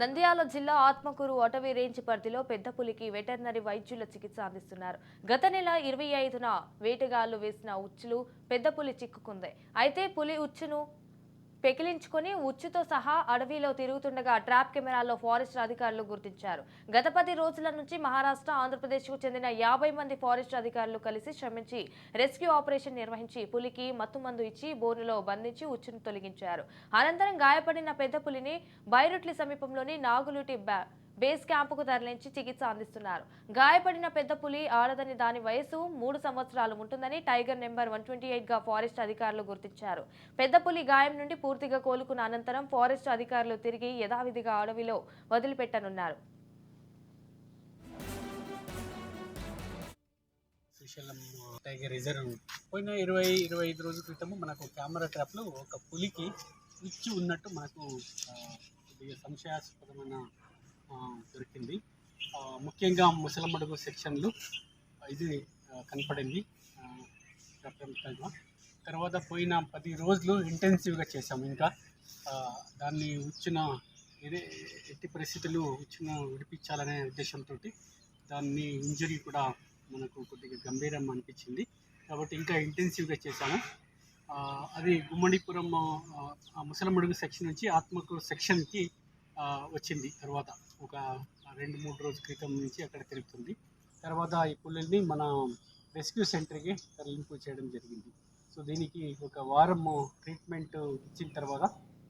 నంద్యాల జిల్లా ఆత్మకూరు అటవీ రేంజ్ పరిధిలో పెద్ద పులికి వెటర్నరీ వైద్యుల చికిత్స అందిస్తున్నారు. గత నెల 25న వేటగాళ్లు వేసిన ఉచ్చులు పెద్ద పులి చిక్కుకుంది. అయితే పులి ఉచ్చును పెకిలించుకొని ఉచ్చుతో సహా అడవిలో తిరుగుతుండగా ట్రాప్ కెమెరాల్లో ఫారెస్ట్ అధికారులు గుర్తించారు. గత 10 రోజుల నుంచి మహారాష్ట్ర, ఆంధ్రప్రదేశ్కు చెందిన 50 మంది ఫారెస్ట్ అధికారులు కలిసి శ్రమించి రెస్క్యూ ఆపరేషన్ నిర్వహించి పులికి మత్తుమందు ఇచ్చి బోనులో బంధించి ఉచ్చును తొలగించారు. అనంతరం గాయపడిన పెద్ద పులిని బైరుట్లి సమీపంలోని నాగులుటి బేస్ క్యాంపుకు తరలించి చికిత్స అందిస్తున్నారు. గాయపడిన పెద్ద పులి ఆడదని, దాని వయసు 3 సంవత్సరాలు ఉంటుందని టైగర్ నెంబర్ 128గా ఫారెస్ట్ అధికారులు గుర్తించారు. పెద్ద పులి గాయం నుండి పూర్తిగా కోలుకున్న అనంతరం ఫారెస్ట్ అధికారులు తిరిగి యథావిధిగా అడవిలో వదిలిపెట్టనున్నారు. శ్రీశైలం టైగర్ రిజర్వ్ పోయిన 20-25 రోజుల క్రితము మనకు కెమెరా ట్రాప్లో ఒక పులికి ఉచ్చి ఉన్నట్టు మనకు కొద్దిగా సంశయాస్పదమైన దొరికింది. ముఖ్యంగా ముసలమడుగు సెక్షన్లు ఇది కనపడింది ప్రపంచంగా. తర్వాత పోయిన 10 రోజులు ఇంటెన్సివ్గా చేసాము. ఇంకా దాన్ని ఎట్టి పరిస్థితులు ఉచ్చును విడిపించాలనే ఉద్దేశంతో దాన్ని ఇంజరీ కూడా మనకు కొద్దిగా గంభీరం అనిపించింది కాబట్టి ఇంకా ఇంటెన్సివ్గా చేశాము. అది గుమ్మడిపురం ముసలమడుగు సెక్షన్ నుంచి ఆత్మకూరు సెక్షన్కి వచ్చింది. తర్వాత ఒక 2-3 రోజుల క్రితం నుంచి అక్కడ తిరుగుతుంది. తర్వాత ఈ పులిని మన రెస్క్యూ సెంటర్కి తరలింపు చేయడం జరిగింది. సో దీనికి ఒక వారం ట్రీట్మెంట్ ఇచ్చిన తర్వాత